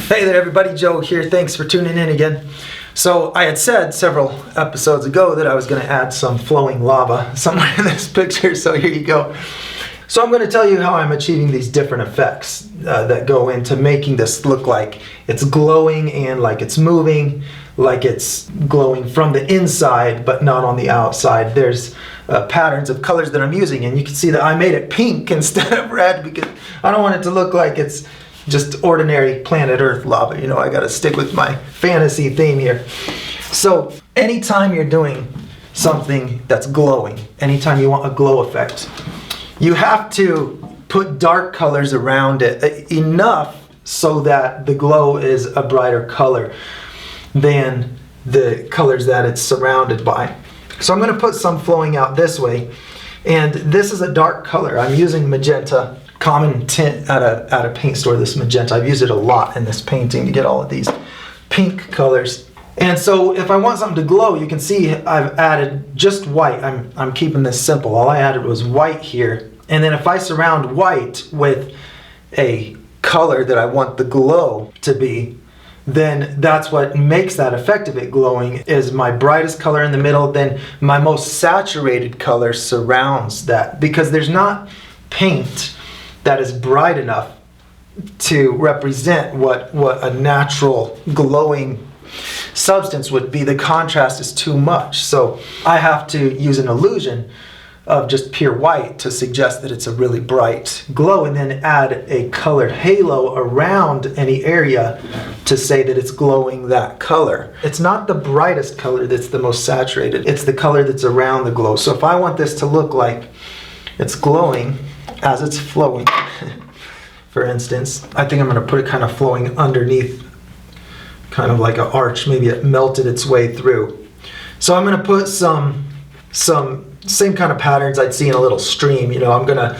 Hey there everybody, Joe here. Thanks for tuning in again. So I had said several episodes ago that I was going to add some flowing lava somewhere in this picture, so here you go. So I'm going to tell you how I'm achieving these different effects that go into making this look like it's glowing and like it's moving, like it's glowing from the inside but not on the outside. There's patterns of colors that I'm using, and you can see that I made it pink instead of red because I don't want it to look like it's just ordinary planet Earth lava. You know, I gotta stick with my fantasy theme here. So anytime you're doing something that's glowing, anytime you want a glow effect, you have to put dark colors around it enough so that the glow is a brighter color than the colors that it's surrounded by. So I'm going to put some flowing out this way, and this is a dark color. I'm using magenta, common tint at a paint store, this magenta. I've used it a lot in this painting to get all of these pink colors. And so if I want something to glow, you can see I've added just white. I'm keeping this simple. All I added was white here. And then if I surround white with a color that I want the glow to be, then that's what makes that effect of it glowing, is my brightest color in the middle, then my most saturated color surrounds that, because there's not paint that is bright enough to represent what a natural glowing substance would be. The contrast is too much, so I have to use an illusion of just pure white to suggest that it's a really bright glow, and then add a colored halo around any area to say that it's glowing that color. It's not the brightest color that's the most saturated, it's the color that's around the glow. So if I want this to look like it's glowing as it's flowing, for instance, I think I'm going to put it kind of flowing underneath, kind of like an arch. Maybe it melted its way through. So I'm going to put some same kind of patterns I'd see in a little stream. You know, I'm going to,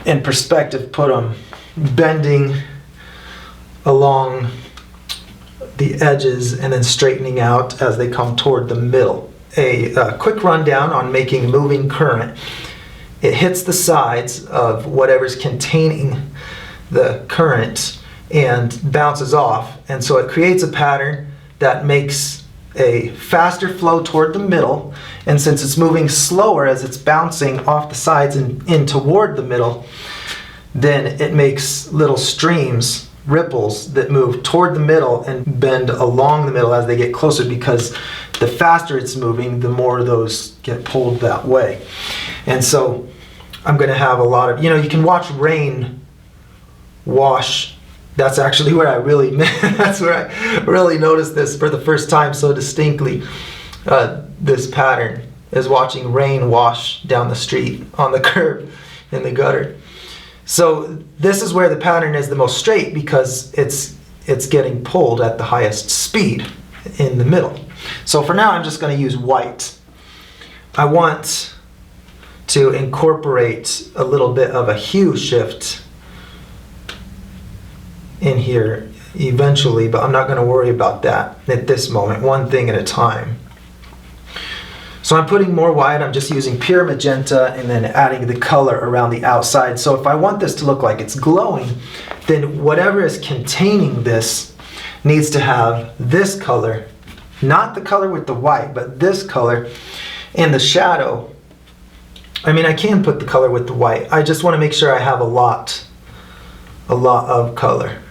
in perspective, put them bending along the edges and then straightening out as they come toward the middle. A quick rundown on making moving current. It hits the sides of whatever's containing the current and bounces off, and so it creates a pattern that makes a faster flow toward the middle, and since it's moving slower as it's bouncing off the sides and in toward the middle, then it makes little streams, ripples that move toward the middle and bend along the middle as they get closer, because the faster it's moving, the more those get pulled that way. And so I'm going to have a lot of, you know, you can watch rain wash. That's actually where I really, that's where I really noticed this for the first time so distinctly. This pattern is watching rain wash down the street on the curb in the gutter. So this is where the pattern is the most straight, because it's getting pulled at the highest speed in the middle. So for now I'm just going to use white. I want to incorporate a little bit of a hue shift in here eventually, but I'm not going to worry about that at this moment, one thing at a time. So I'm putting more white. I'm just using pure magenta and then adding the color around the outside. So if I want this to look like it's glowing, then whatever is containing this needs to have this color, not the color with the white, but this color. And the shadow, I mean, I can put the color with the white. I just want to make sure I have a lot of color.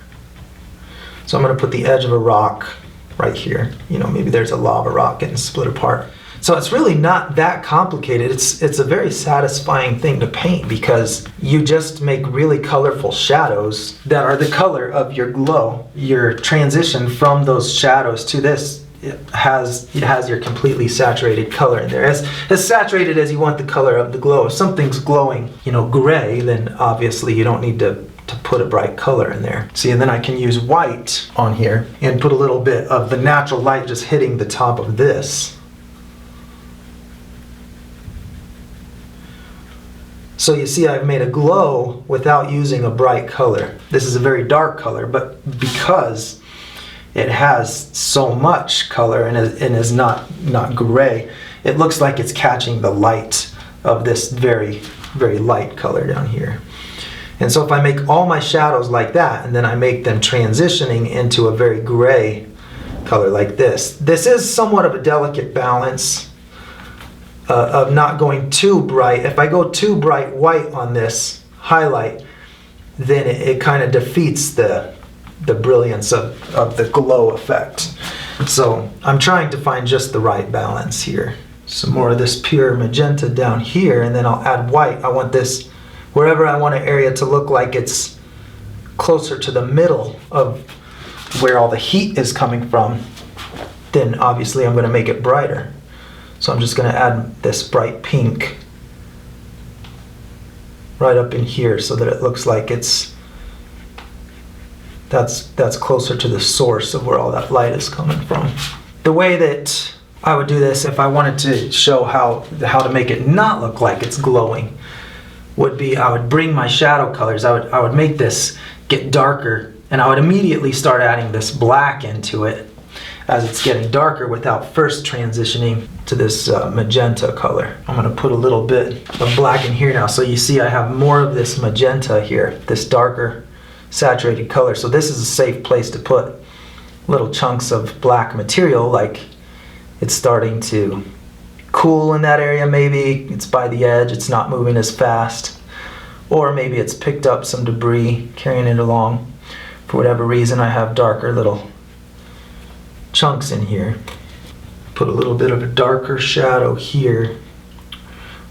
So I'm going to put the edge of a rock right here. You know, maybe there's a lava rock getting split apart. So it's really not that complicated. It's a very satisfying thing to paint, because you just make really colorful shadows that are the color of your glow. Your transition from those shadows to this, it has your completely saturated color in there. As saturated as you want the color of the glow. If something's glowing, you know, gray, then obviously you don't need to put a bright color in there. See, and then I can use white on here and put a little bit of the natural light just hitting the top of this. So you see, I've made a glow without using a bright color. This is a very dark color, but because it has so much color and is not gray, it looks like it's catching the light of this very, very light color down here. And so if I make all my shadows like that, and then I make them transitioning into a very gray color like this is somewhat of a delicate balance of not going too bright. If I go too bright white on this highlight, then it kind of defeats the brilliance of the glow effect. So I'm trying to find just the right balance here. Some more of this pure magenta down here, and then I'll add white. I want this, wherever I want an area to look like it's closer to the middle of where all the heat is coming from, then obviously I'm going to make it brighter. So I'm just going to add this bright pink right up in here so that it looks like that's closer to the source of where all that light is coming from. The way that I would do this if I wanted to show how to make it not look like it's glowing would be I would bring my shadow colors, I would make this get darker, and I would immediately start adding this black into it as it's getting darker without first transitioning to this magenta color. I'm going to put a little bit of black in here now, so you see I have more of this magenta here, this darker saturated color. So this is a safe place to put little chunks of black material, like it's starting to cool in that area. Maybe it's by the edge, it's not moving as fast, or maybe it's picked up some debris carrying it along. For whatever reason, I have darker little chunks in here. Put a little bit of a darker shadow here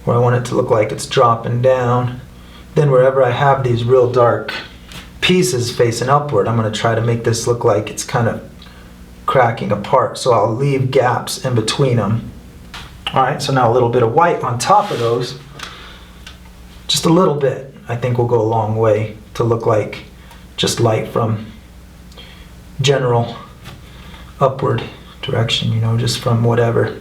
where I want it to look like it's dropping down. Then wherever I have these real dark pieces facing upward, I'm going to try to make this look like it's kind of cracking apart. So I'll leave gaps in between them. Alright, so now a little bit of white on top of those. Just a little bit, I think, will go a long way to look like just light from general upward direction, you know, just from whatever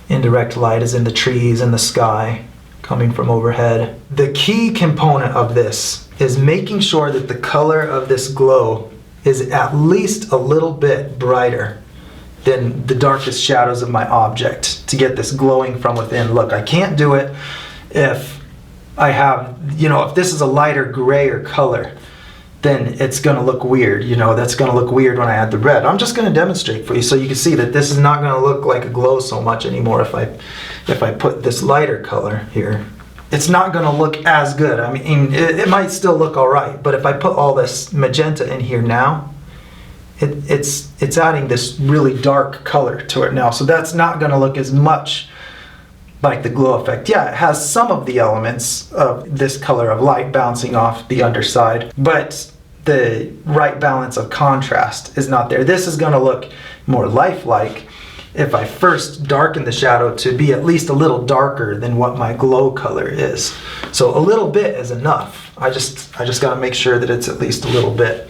indirect light is in the trees and the sky coming from overhead. The key component of this is making sure that the color of this glow is at least a little bit brighter than the darkest shadows of my object to get this glowing from within look. I can't do it if I have, you know, if this is a lighter grayer color, then it's going to look weird. You know, that's going to look weird when I add the red. I'm just going to demonstrate for you so you can see that this is not going to look like a glow so much anymore if I put this lighter color here. It's not going to look as good. I mean, it might still look all right, but if I put all this magenta in here now, it's adding this really dark color to it now. So that's not going to look as much like the glow effect. Yeah, it has some of the elements of this color of light bouncing off the underside, but the right balance of contrast is not there. This is going to look more lifelike if I first darken the shadow to be at least a little darker than what my glow color is. So a little bit is enough. I just got to make sure that it's at least a little bit.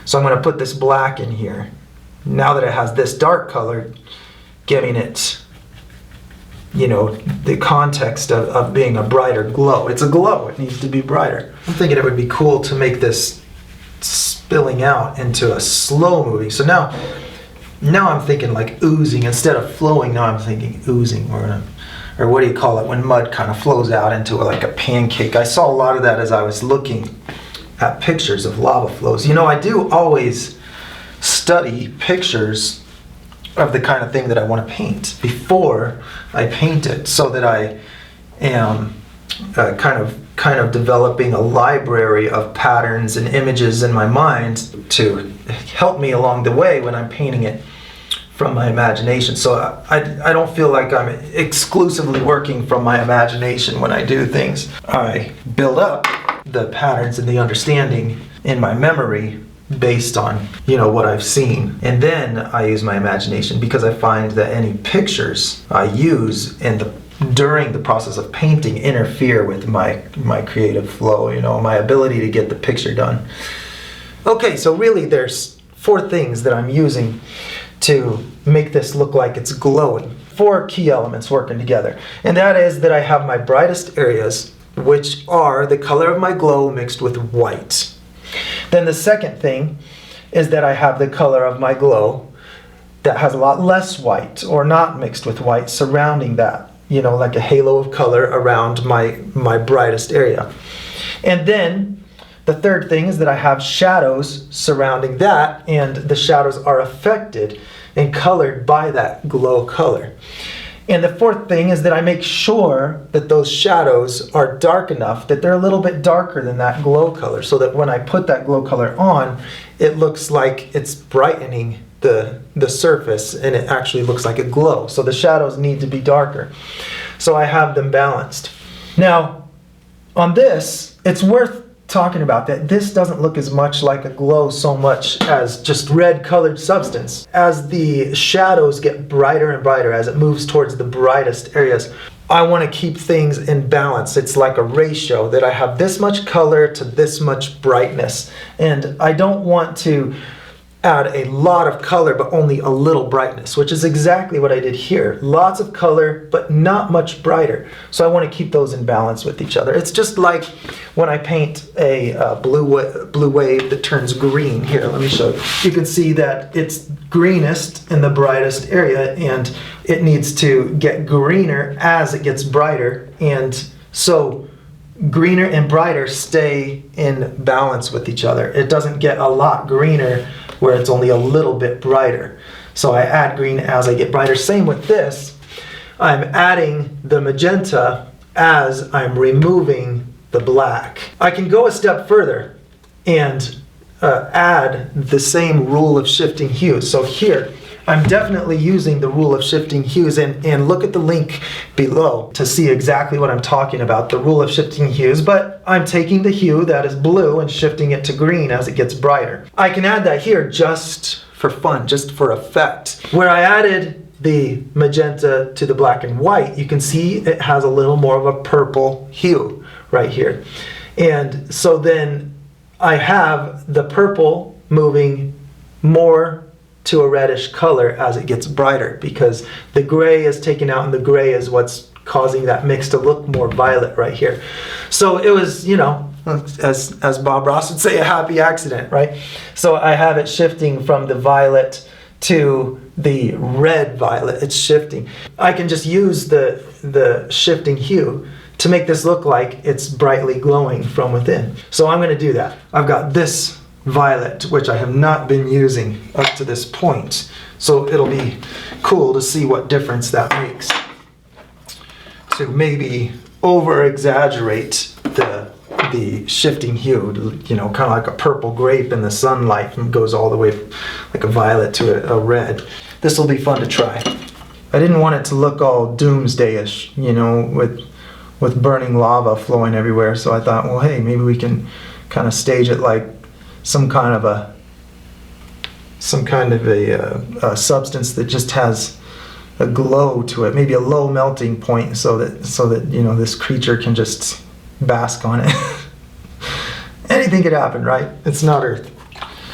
So I'm going to put this black in here. Now that it has this dark color, giving it, you know, the context of being a brighter glow. It's a glow, it needs to be brighter. I'm thinking it would be cool to make this spilling out into a slow moving. So now I'm thinking like oozing instead of flowing. Now I'm thinking oozing, or what do you call it when mud kind of flows out into like a pancake. I saw a lot of that as I was looking at pictures of lava flows. You know, I do always study pictures of the kind of thing that I want to paint before I paint it, so that I am kind of developing a library of patterns and images in my mind to help me along the way when I'm painting it from my imagination. So I don't feel like I'm exclusively working from my imagination when I do things. I build up the patterns and the understanding in my memory based on, you know, what I've seen, and then I use my imagination, because I find that any pictures I use during the process of painting interfere with my creative flow, you know, my ability to get the picture done. Okay, so really there's 4 things that I'm using to make this look like it's glowing. 4 key elements working together, and that is that I have my brightest areas, which are the color of my glow mixed with white. Then the second thing is that I have the color of my glow that has a lot less white, or not mixed with white, surrounding that, you know, like a halo of color around my brightest area. And then The third thing is that I have shadows surrounding that, and the shadows are affected and colored by that glow color. And the fourth thing is that I make sure that those shadows are dark enough that they're a little bit darker than that glow color, so that when I put that glow color on, it looks like it's brightening the surface, and it actually looks like a glow. So the shadows need to be darker. So I have them balanced. Now, on this, it's worth talking about that this doesn't look as much like a glow so much as just red colored substance. As the shadows get brighter and brighter, as it moves towards the brightest areas, I want to keep things in balance. It's like a ratio that I have this much color to this much brightness. And I don't want to add a lot of color but only a little brightness, which is exactly what I did here. Lots of color but not much brighter. So I want to keep those in balance with each other. It's just like when I paint a blue wave that turns green. Here, let me show you. You can see that it's greenest in the brightest area, and it needs to get greener as it gets brighter. And so greener and brighter stay in balance with each other. It doesn't get a lot greener where it's only a little bit brighter. So I add green as I get brighter. Same with this. I'm adding the magenta as I'm removing the black. I can go a step further and add the same rule of shifting hues. So here, I'm definitely using the rule of shifting hues, and look at the link below to see exactly what I'm talking about, the rule of shifting hues, but I'm taking the hue that is blue and shifting it to green as it gets brighter. I can add that here just for fun, just for effect. Where I added the magenta to the black and white, you can see it has a little more of a purple hue right here. And so then I have the purple moving more to a reddish color as it gets brighter, because the gray is taken out, and the gray is what's causing that mix to look more violet right here. So it was, you know, as Bob Ross would say, a happy accident, right? So I have it shifting from the violet to the red violet. It's shifting. I can just use the shifting hue to make this look like it's brightly glowing from within. So I'm going to do that. I've got this violet, which I have not been using up to this point, so it'll be cool to see what difference that makes. To maybe over exaggerate the shifting hue, you know, kind of like a purple grape in the sunlight, and goes all the way like a violet to a red. This will be fun to try. I didn't want it to look all doomsday-ish, you know, with burning lava flowing everywhere, so I thought, well, hey, maybe we can kind of stage it like some kind of a substance that just has a glow to it, maybe a low melting point, so that you know, this creature can just bask on it. Anything could happen, right? It's not Earth.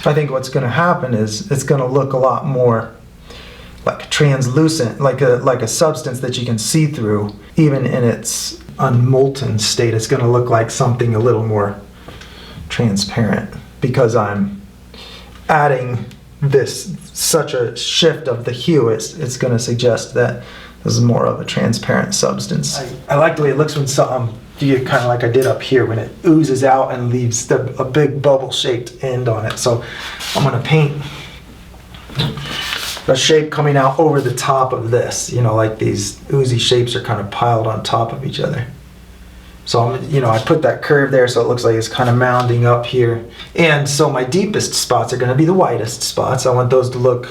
I think what's going to happen is it's going to look a lot more like translucent, like a substance that you can see through, even in its unmolten state. It's going to look like something a little more transparent, because I'm adding such a shift of the hue. It's going to suggest that this is more of a transparent substance. I like the way it looks when you kind of like I did up here, when it oozes out and leaves a big bubble-shaped end on it. So I'm going to paint a shape coming out over the top of this. You know, like these oozy shapes are kind of piled on top of each other. So I put that curve there so it looks like it's kind of mounding up here. And so my deepest spots are going to be the whitest spots. I want those to look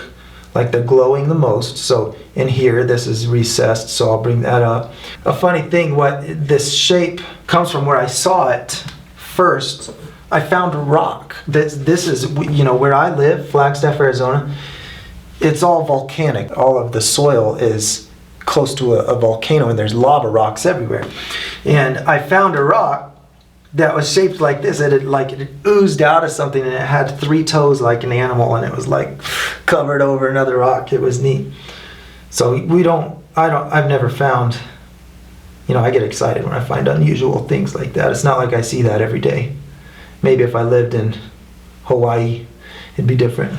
like they're glowing the most. So in here, this is recessed, so I'll bring that up. A funny thing, this shape comes from where I saw it first. I found a rock. This is, you know, where I live, Flagstaff, Arizona. It's all volcanic. All of the soil is close to a volcano, and there's lava rocks everywhere. And I found a rock that was shaped like this. It oozed out of something, and it had 3 toes like an animal, and it was like covered over another rock. It was neat. So I've never found, you know, I get excited when I find unusual things like that. It's not like I see that every day. Maybe if I lived in Hawaii, it'd be different.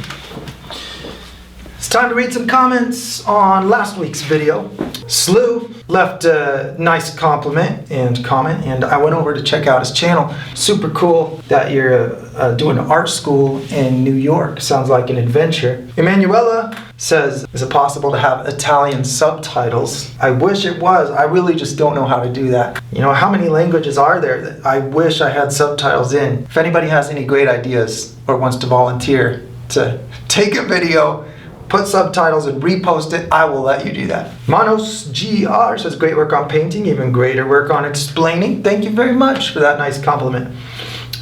It's time to read some comments on last week's video. Slew left a nice compliment and comment, and I went over to check out his channel. Super cool that you're doing art school in New York. Sounds like an adventure. Emanuela says, is it possible to have Italian subtitles? I wish it was. I really just don't know how to do that. You know, how many languages are there that I wish I had subtitles in? If anybody has any great ideas or wants to volunteer to take a video, put subtitles and repost it, I will let you do that. Manos GR says, great work on painting, even greater work on explaining. Thank you very much for that nice compliment.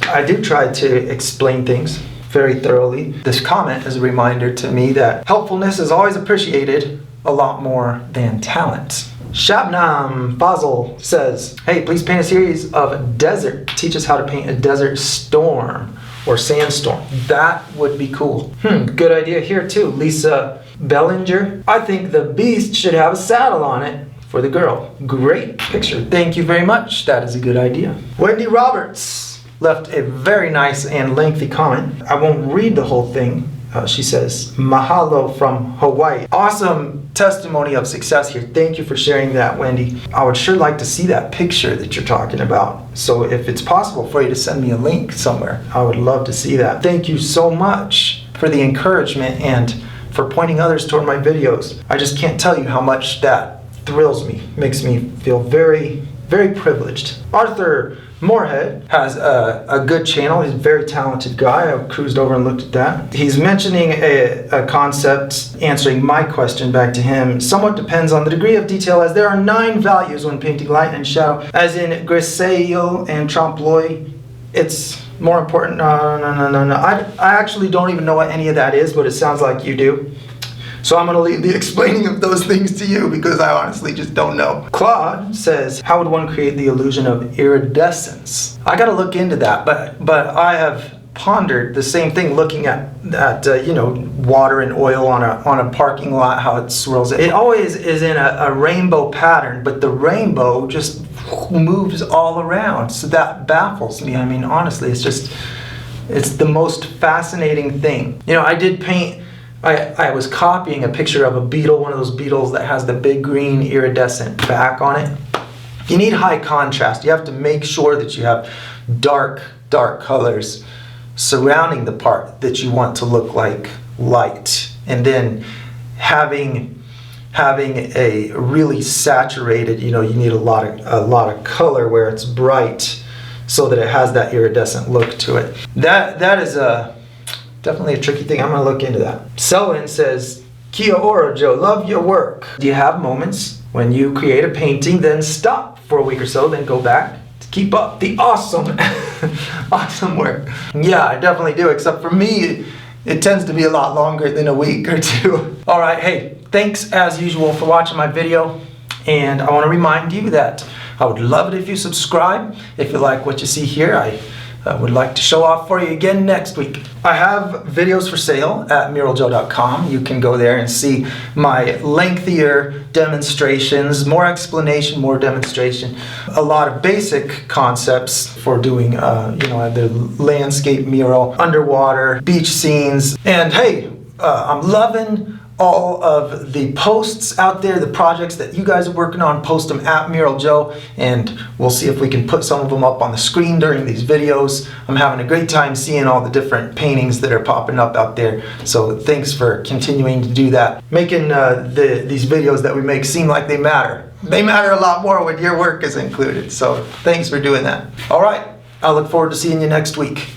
I do try to explain things very thoroughly. This comment is a reminder to me that helpfulness is always appreciated a lot more than talent. Shabnam Fazal says, hey, please paint a series of desert. Teach us how to paint a desert storm or sandstorm. That would be cool. Good idea here too. Lisa Bellinger. I think the beast should have a saddle on it for the girl. Great picture. Thank you very much. That is a good idea. Wendy Roberts left a very nice and lengthy comment. I won't read the whole thing. She says, mahalo from Hawaii. Awesome testimony of success here. Thank you for sharing that, Wendy. I would sure like to see that picture that you're talking about. So if it's possible for you to send me a link somewhere, I would love to see that. Thank you so much for the encouragement and for pointing others toward my videos. I just can't tell you how much that thrills me. Makes me feel very, very privileged. Arthur Moorhead has a good channel. He's a very talented guy. I cruised over and looked at that. He's mentioning a concept, answering my question back to him. Somewhat depends on the degree of detail, as there are 9 values when painting light and shadow. As in grisaille and trompe-l'oeil, it's more important. No. I actually don't even know what any of that is, but it sounds like you do. So I'm going to leave the explaining of those things to you because I honestly just don't know. Claude says, how would one create the illusion of iridescence? I got to look into that, but I have pondered the same thing looking at you know, water and oil on a parking lot, how it swirls. It always is in a rainbow pattern, but the rainbow just moves all around. So that baffles me. I mean, honestly, it's the most fascinating thing. You know, I did paint. I was copying a picture of a beetle, one of those beetles that has the big green iridescent back on it. You need high contrast. You have to make sure that you have dark colors surrounding the part that you want to look like light. And then having a really saturated, you know, you need a lot of color where it's bright so that it has that iridescent look to it. That is definitely a tricky thing. I'm going to look into that. Selwyn says, Kia ora, Joe. Love your work. Do you have moments when you create a painting, then stop for a week or so, then go back to keep up the awesome, awesome work? Yeah, I definitely do. Except for me, it tends to be a lot longer than a week or two. All right. Hey, thanks as usual for watching my video. And I want to remind you that I would love it if you subscribe. If you like what you see here, I would like to show off for you again next week. I have videos for sale at muraljoe.com. You can go there and see my lengthier demonstrations, more explanation, more demonstration, a lot of basic concepts for doing, you know, the landscape mural, underwater, beach scenes. And hey, I'm loving all of the posts out there, the projects that you guys are working on. Post them at Mural Joe, and we'll see if we can put some of them up on the screen during these videos. I'm having a great time seeing all the different paintings that are popping up out there. So thanks for continuing to do that, making these videos that we make seem like they matter. They matter a lot more when your work is included. So thanks for doing that. All right, I look forward to seeing you next week.